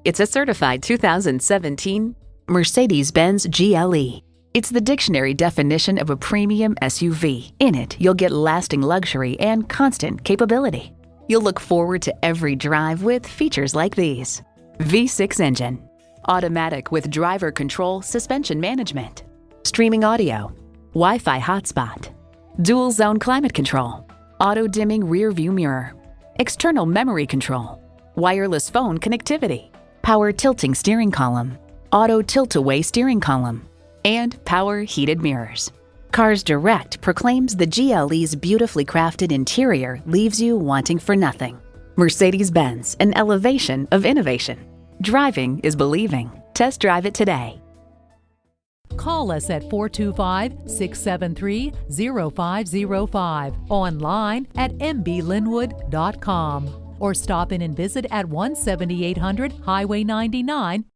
It's a certified 2017 Mercedes-Benz GLE. It's the dictionary definition of a premium SUV. In it, you'll get lasting luxury and constant capability. You'll look forward to every drive with features like these: V6 engine, automatic with driver control suspension management, streaming audio, Wi-Fi hotspot, dual zone climate control, auto dimming rear view mirror, external memory control, wireless phone connectivity, power tilting steering column, auto tilt-away steering column, and power heated mirrors. Cars Direct proclaims the GLE's beautifully crafted interior leaves you wanting for nothing. Mercedes-Benz, an elevation of innovation. Driving is believing. Test drive it today. Call us at 425-673-0505, online at mblynnwood.com, or stop in and visit at 17800 Highway 99,